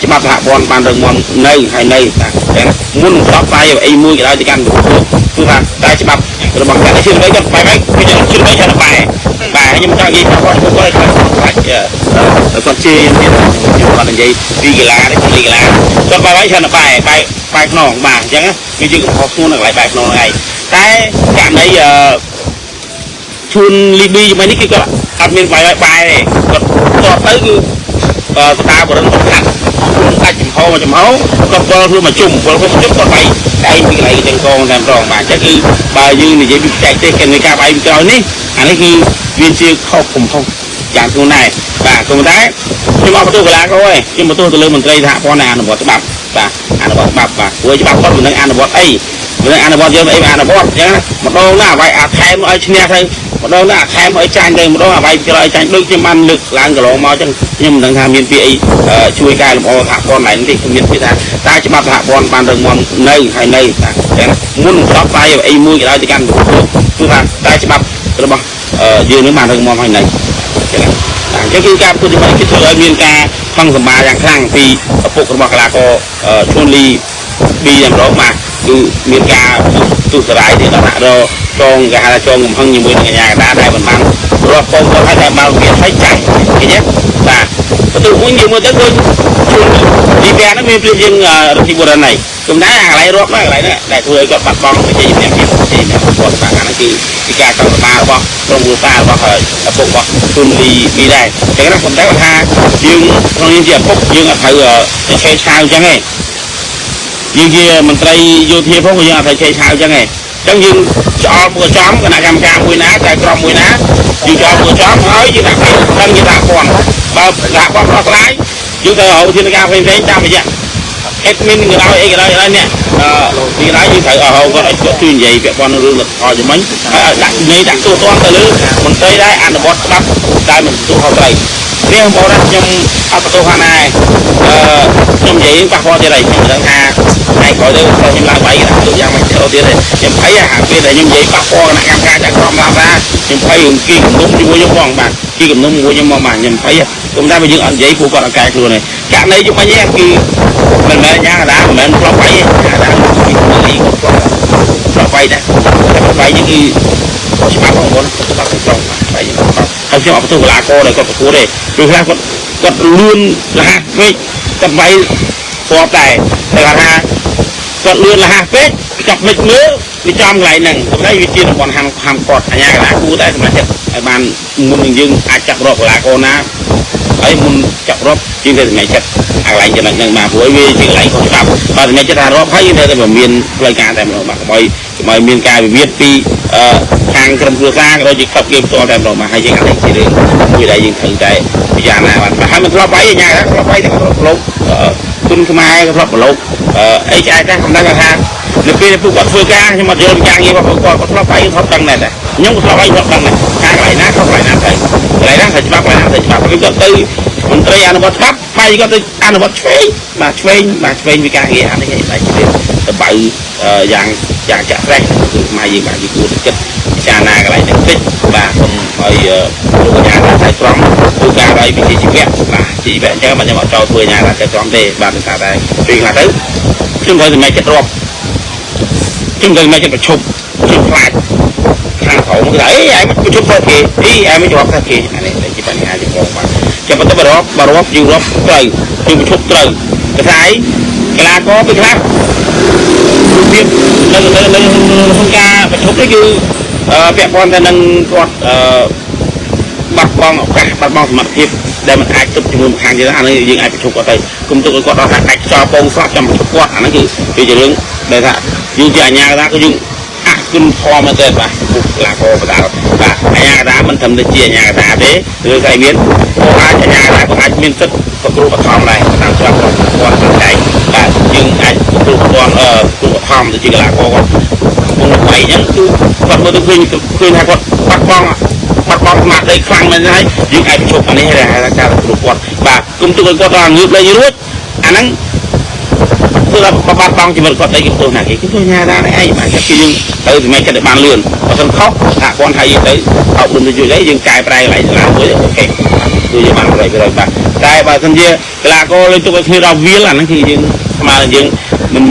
ច្បាប់សហព័ន្ធបានរឹងមាំនៅហើយនៅតែមុនស្បផ្សាយអីមួយក៏ដោយទៅកាន់គឺថាតែច្បាប់របស់កសិកម្មគាត់បែបគឺយើងជឿទៅថាបែបខ្ញុំចង់និយាយថាគាត់គាត់ខ្លាចគាត់ជេរទៀតគាត់និយាយពីកីឡានេះពីកីឡាគាត់បែបថាបែបខ្នងបាទអញ្ចឹងគឺយើងកំហុសខ្លួននៅកន្លែងបែបខ្នងហ្នឹងឯងតែករណីឈូនលីប៊ីជាមួយនេះគឺគាត់អត់មានបែបទេគាត់តទៅគឺស្ដារបរិញ្ញាបត្រដាច់ចំហមកចំហគាត់ពលធ្វើមកជុំពលគាត់ជុំគាត់បែកតែពីកន្លែងចឹងកងតែម្ដងបាទអញ្ចឹងគឺបើយើងនិយាយពីបច្ចេកទេសកិច្ចនៃការបែកពីក្រោយនេះអានេះគឺវាជាខុសកំហុសយ៉ាងធ្ងន់ដែរបាទក៏ប៉ុន្តែខ្ញុំអត់បន្ទោសកីឡាករទេខ្ញុំបន្ទោសទៅលើមន្ត្រីសហព័ន្ធអនុវត្តច្បាប់បាទអនុវត្តច្បាប់បាទព្រោះច្បាប់គាត់មិនដឹងអនុវត្តអីមិនដឹងអនុវត្តយើងអីអនុវត្តអញ្ចឹងម្ដងណាវាយអាថែមឲ្យឈ្នះទៅម្ដងណាអាថែមឲ្យចាញ់ទៅម្ដងអាវាយក្រោយចាញ់ដូចខ្ញុំបានលើកឡើងកន្លងមកអញ្ចឹងខ្ញុំមិនដឹងថាមានពីអីជួយកែលម្អសហព័ន្ធឡើងនេះខ្ញុំមានពីថាតែច្បាប់សហព័ន្ធបានរឹងមាំនៅហើយនៅបាទអញ្ចឹងមុនស្បផ្សាយអីមួយក៏ដោយទៅកាន់គឺថាតែច្បាប់របស់យើងនឹងបានរឹងមាំហើយនៅអញ្ចឹងគឺការពុទ្ធវិជ្ជាគឺធ្វើឲ្យមានការខំសម្បាយ៉ាងខ្លាំងពីឪពុករបស់កីឡាករឈួនលីពីម្ដងបាទគឺមានការទុសរាយទីដល់រចងគេហៅថាចងកំហឹងជាមួយនឹងអាញាកតាដែលមិនបានរស់បងគាត់ឲ្យតែបើវាឲ្យចាញ់ឃើញទេបាទបន្ទូមួយយើងមើលទៅដូចពីវាហ្នឹងមានព្រៀបយើងរតិបុរិនហើយគំតែអាកន្លែងរាប់ហ្នឹងកន្លែងហ្នឹងដែលធ្វើឲ្យគាត់បាត់បង់វិជ្ជាជំនាញគាត់បាទអាហ្នឹងគឺការកសារបស់ក្រុមគ្រួសាររបស់ឪពុករបស់ទុនលីពីដែរអញ្ចឹងណាខ្ញុំតែថាយើងក្នុងនាមជាឪពុកយើងអត់ត្រូវទៅឆេះឆាវអញ្ចឹងទេយើងជាមន្ត្រីយោធាផងក៏យើងអត់ត្រូវឆេះឆាវអញ្ចឹងទេអញ្ចឹងយើងឆ្អល់មើលចំគណៈកម្មការមួយណាតែក្រុមមួយណាយើងឆ្អល់មើលចំហើយយើងដាក់ដឹងជាថាព័ន្ធបើសហព័ន្ធប្រកឡាយយើងត្រូវរកធានការផ្សេងតាមរយៈadmin ក៏ដោយអីក៏ដោយនេះពីណាយើងត្រូវរកគាត់ឲ្យគាត់ជួយនិយាយពាក់ព័ន្ធនឹងរឿងលទ្ធផលចំណេញហើយឲ្យដាក់និយាយដាក់ទូទាត់ទៅលើមន្ត្រីដែលអនុវត្តច្បាប់តែមិនទទួលខុសត្រូវនេះបងប្អូនខ្ញុំអត់ទទួលថាណាខ្ញុំនិយាយប៉ះពាល់ទៀតហើយខ្ញុំដឹងថាថ្ងៃក្រោយទៅខ្ញុំឡើងបាយដាក់ទូយ៉ាងមិនចូលទៀតទេខ្ញុំភ័យអាពេលដែលខ្ញុំនិយាយប៉ះពាល់គណៈកម្មការจากក្រុមឡាបាខ្ញុំភ័យរឿងគីគំនុំជាមួយខ្ញុំផងបាទគីគំនុំជាមួយខ្ញុំមកបាទខ្ញុំភ័យគុំតែបើយើងអត់និយាយព្រោះគាត់អត់កែខ្លួនទេករណីជុំវិញនេះគឺមិនមែនយ៉ាងណាមិនមែនផ្លោះបាយទេអាណាពីលីផ្លោះបាយដែរបាយនេះគឺច្បាប់របស់ច្បាប់ត្រង់បាយនេះហើយខ្ញុំអត់បន្ទោសកីឡាករដែលគាត់ប្រកួតទេព្រោះគាត់លឿនរហ័សពេកគាត់បាយស្របដែរតែថាគាត់លឿនរហ័សពេកចាប់មិនមើលវាចំកន្លែងហ្នឹងតែវាជាតំបន់ហាមគាត់អាញាកីឡាគូតែសមាជិកឲ្យបានមុននឹងយើងអាចចាប់រកកីឡាករណាហើយមុនចាប់រកយើងទៅសម្រេចចិត្តកន្លែងចំណុចហ្នឹងមកព្រោះវាជាកន្លែងខុសច្បាប់បើសម្រេចចិត្តថារកហើយយើងត្រូវតែមានផ្លូវការតែម្ដងបាទកុំឲ្យមានការវិវាទពីខាងក្រុមគ្រួសារក៏ដូចជាក្លឹបគេផ្ទាល់តែម្ដងបាទហើយយើងអាចជារឿងមួយដែលយើងត្រូវតែពិចារណាបាទហើយមិនធ្លាប់បាយអាញាកធ្លាប់បាយតែធ្លាប់ប្រឡូកគុណខ្មែរក៏ធ្លាប់ប្រឡូកអីឆ្អែតដែរខ្ញុំដឹងថានៅពេលពួកគាត់ធ្វើការខ្ញុំអត់យល់យ៉ាងងាររបស់គាត់ធ្លាប់បាយធ្លាប់ដឹងដែរខ្ញុំក៏ធ្លាប់បាយធ្លាប់ដឹងដែរការកន្លែងណាក៏កន្លែងណាទៅកន្លែងណាទៅច្បាប់កន្លែងណាទៅច្បាប់គឺគាត់ទៅមន្ត្រីអនុវត្តច្បាប់បាយគាត់ទៅអនុវត្តឆ្វេងបាទឆ្វេងពីការងារអានេះឯងបាយទៅបើយ៉ាងចាក់ស្រេះគឺខ្មែរយើងបាទយើងគួរគិតពិចារណាកន្លែងនេះតិចបាទសូមឲ្យលោកអាជ្ញាតែត្រង់ធ្វើការឲ្យវិជ្ជាជីវៈបាទជីវៈអញ្ចឹងខ្ញុំអត់ចូលធ្វើអាជ្ញាតែត្រង់ទេបាទថាតែពេលខ្លះទៅខ្ញុំត្រូវសម្រេចចិត្តរាប់ខ្ញុំត្រូវសម្រេចចិត្តប្រជុំខ្ញុំខ្លាចខាងក្រោមគឺថាអីឯងប្រជុំទៅគេឯងមិនរាប់ទៅគេអានេះជាបញ្ហាចម្បងបាទចាំប៉ុន្តែបើរាប់យើងរាប់ត្រូវគឺប្រជុំត្រូវតែថាឯងកីឡាករពេលខ្លះរូបភាពនៅក្នុងការប្រជុំនេះគឺពាក់ព័ន្ធទៅនឹងគាត់បាត់បង់ឱកាសបាត់បង់សមត្ថភាពដែលមិនអាចទប់ជាមួយម្ខាងទៀតអានេះយើងអាចប្រជុំគាត់ទៅគុំទុកឲ្យគាត់ដល់ថាអាចខ្យល់ពងស្លាប់ចាំប្រជុំគាត់អាហ្នឹងគឺជារឿងដែលថាយើងជាអាជ្ញាកតាគឺយើងអគុណធម៌មែនទេបាទពុកកីឡាករបដាបាទអាជ្ញាកតាមិនត្រឹមតែជាអាជ្ញាកតាទេឬក៏មានអាចអាជ្ញាកតាក៏អាចមានសិទ្ធិប្រគ្រោះបឋមដែរតាមច្បាប់របស់គាត់ទៅដែរបាទយើងអាចប្រគ្រោះគ្រូបឋមទៅជាកីឡាករគាត់ពុំបីអញ្ចឹងគឺគាត់មើលទៅឃើញថាគាត់បាត់បង់ស្មារតីខ្លាំងមែនហើយយើងអាចប្រជុំអានេះហើយការប្រកួតបាទគុំទុកឲ្យគាត់ដល់ងើបលេងរួចអាហ្នឹងគឺថាបាត់បង់ជីវិតគាត់ទៅគេទោសណាគេគឺញ៉ាដែរឯងបាទគឺយើងទៅសម្រេចចិត្តឲ្យបានលឿនបើមិនខុសថាគាត់ថាយើងទៅអប់រំទៅជួយអីយើងកែប្រែកន្លែងសាលាមួយអូខេ tôiจะมาอะไรไปเลยบ้างแต่บางทีเวลาก็เลยตัวก็คือเราเวียนหลังนั่นคือยังมาอย่างมัน